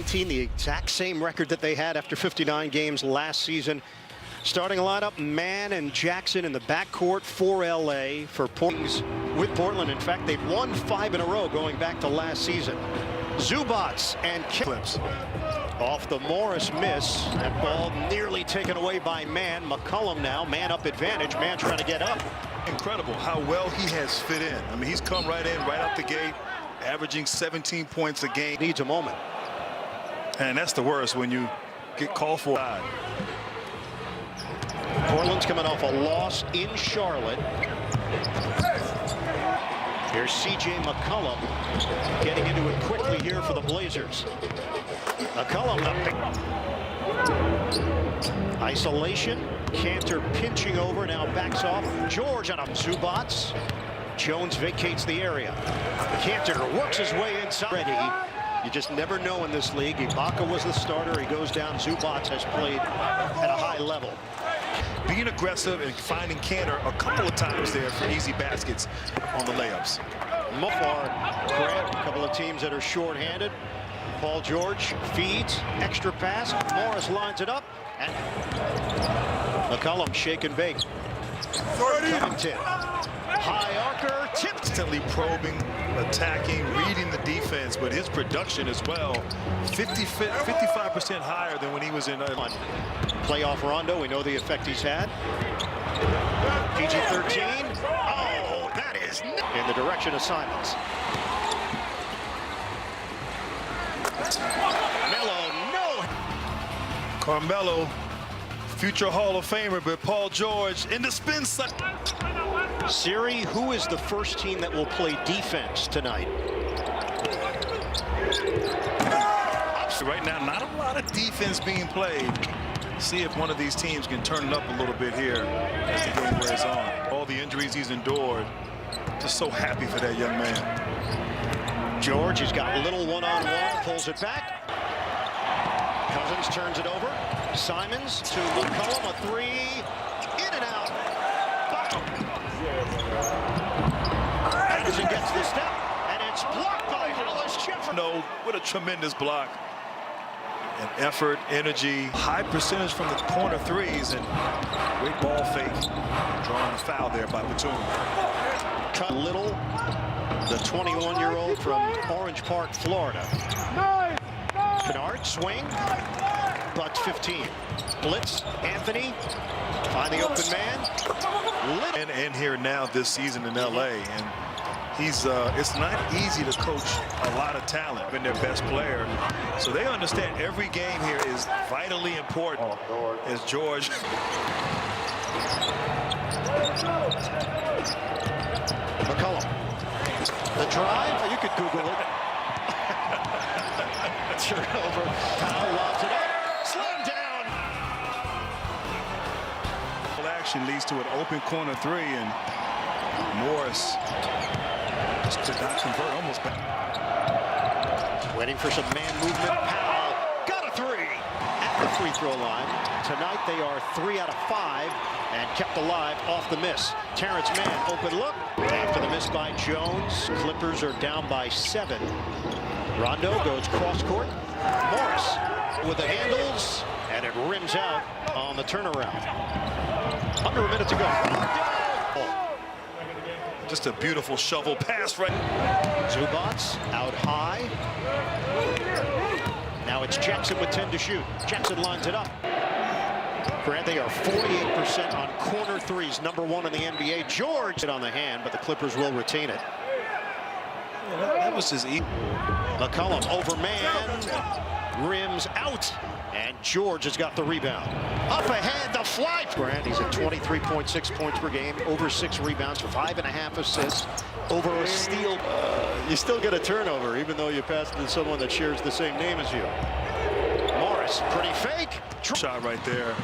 17, the exact same record that they had after 59 games last season. Starting lineup, Mann and Jackson in the backcourt for LA for points with Portland. In fact, they've won 5 in a row going back to last season. Zubats and Clips off the Morris miss. That ball nearly taken away by Mann. McCollum now, man up advantage. Mann trying to get up. Incredible how well he has fit in. I mean, he's come right in, right out the gate, averaging 17 points a game. Needs a moment. And that's the worst when you get called for. Portland's coming off a loss in Charlotte. Here's C.J. McCollum getting into it quickly here for the Blazers. McCollum, isolation. Cantor pinching over, now backs off. George on a Zubats. Jones vacates the area. Cantor works his way inside. Ready. You just never know in this league. Ibaka was the starter. He goes down. Zubats has played at a high level. Being aggressive and finding Cantor a couple of times there for easy baskets on the layups. Muffar grab a couple of teams that are short-handed. Paul George feeds, extra pass. Morris lines it up. And McCollum shake and bake. Covington. High archer, tipped. Constantly probing, attacking, reading the defense, but his production as well, 55% higher than when he was in playoff Rondo. We know the effect he's had. PG-13. Oh, that is in the direction of Simons. Melo, no. Carmelo, future Hall of Famer, but Paul George in the spin set. Siri, who is the first team that will play defense tonight? Right now, not a lot of defense being played. See if one of these teams can turn it up a little bit here as the game wears on. All the injuries he's endured. Just so happy for that young man. George has got a little one-on-one, pulls it back. Cousins turns it over. Simons to McCollum, a three, in and out. Anderson gets the step, and it's blocked by Hollis Jefferson. No, what a tremendous block. And effort, energy, high percentage from the corner threes, and great ball fake. Drawing the foul there by Batum. Cut Little, the 21-year-old from Orange Park, Florida. Kennard, swing, but 15. Blitz, Anthony, find the open man. Little. And here now this season in LA, and he's it's not easy to coach a lot of talent, been their best player. So they understand every game here is vitally important as George. McCollum, the drive, you could Google it. Turnover, Powell lobs it up, slam down. Action leads to an open corner three, and Morris just could not convert, almost back. Waiting for some man movement. Powell got a three at the free throw line. Tonight they are 3 out of 5 and kept alive off the miss. Terrence Mann, open look. After the miss by Jones, Clippers are down by 7. Rondo goes cross court. Morris with the handles, and it rims out on the turnaround. Under a minute to go. Just a beautiful shovel pass right. Zubats out high. Now it's Jackson with 10 to shoot. Jackson lines it up. Grant, they are 48% on corner threes, #1 in the NBA. George on the hand, but the Clippers will retain it. Yeah, that was his easy. McCollum over man, rims out, and George has got the rebound. Up ahead, the fly. Grant, he's at 23.6 points per game, over 6 rebounds, 5.5 assists, over a steal. You still get a turnover, even though you pass it to someone that shares the same name as you. Morris, pretty fake. Shot right there.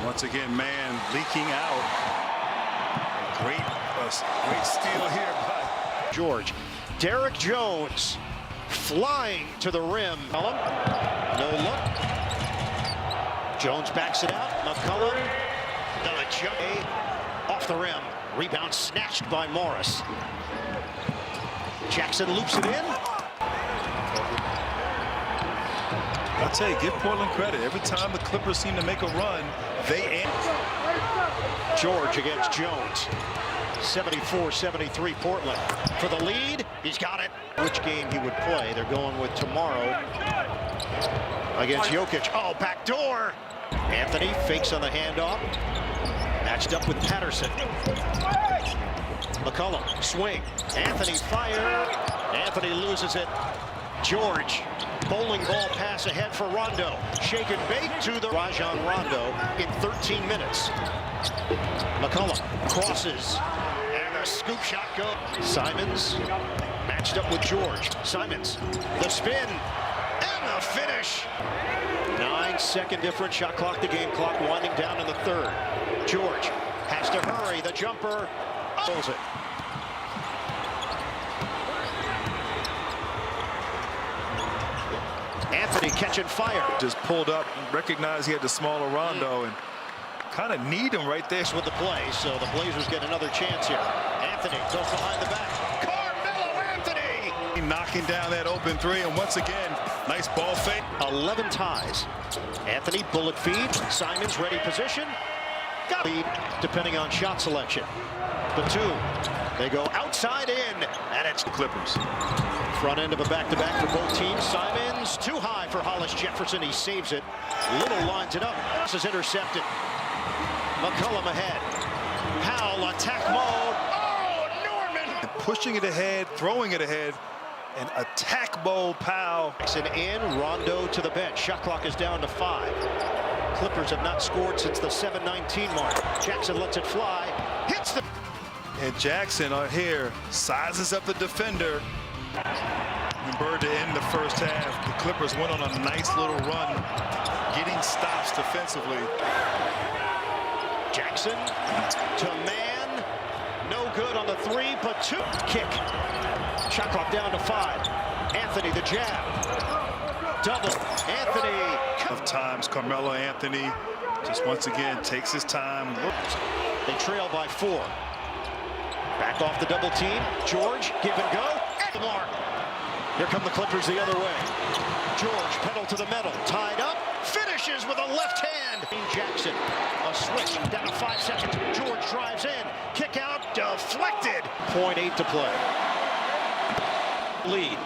Once again, man leaking out. Great steal here by George. Derek Jones flying to the rim. No look. Jones backs it out. McCollum, the jump off the rim. Rebound snatched by Morris. Jackson loops it in. I'll tell you, give Portland credit. Every time the Clippers seem to make a run, they end. George against Jones. 74-73 Portland. For the lead, he's got it. Which game he would play. They're going with tomorrow against Jokic. Oh, backdoor. Anthony fakes on the handoff. Matched up with Patterson. McCollum, swing. Anthony fire. Anthony loses it. George, bowling ball pass ahead for Rondo. Shake and bake to the Rajon Rondo in 13 minutes. McCollum crosses. And a scoop shot goes. Simons matched up with George. Simons, the spin. And the finish. 9-second difference. Shot clock to game clock winding down in the third. George has to hurry. The jumper. Pulls it. Anthony catching fire. Just pulled up, recognized he had the smaller Rondo, and kind of need him right there with the play. So the Blazers get another chance here. Anthony goes behind the back. Carmelo Anthony knocking down that open three, and once again, nice ball fake. 11 ties. Anthony bullet feed. Simons ready position. Got lead depending on shot selection. Batum. They go outside in, and it's the Clippers. Front end of a back-to-back for both teams. Simons too high for Hollis Jefferson. He saves it. Little lines it up. This is intercepted. McCollum ahead. Powell attack mode. Oh, Norman! And pushing it ahead, throwing it ahead, and attack mode Powell. Jackson in. Rondo to the bench. Shot clock is down to 5. Clippers have not scored since the 7:19 mark. Jackson lets it fly. Hits the. And Jackson here sizes up the defender. And Bird to end the first half. The Clippers went on a nice little run, getting stops defensively. Jackson to man. No good on the three, but two. Kick. Shot clock down to 5. Anthony the jab. Double. Anthony. Of times Carmelo Anthony just once again takes his time. They trail by 4. Back off the double team. George, give and go. At the mark. Here come the Clippers the other way. George, pedal to the metal. Tied up. Finishes with a left hand. Jackson, a switch. Down to 5 seconds. George drives in. Kick out. Deflected. 0.8 to play. Lead.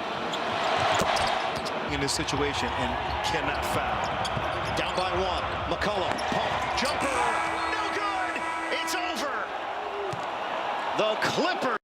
In this situation and cannot foul. Down by 1. McCollum. Pump. Jumper. No good. It's over. The Clippers.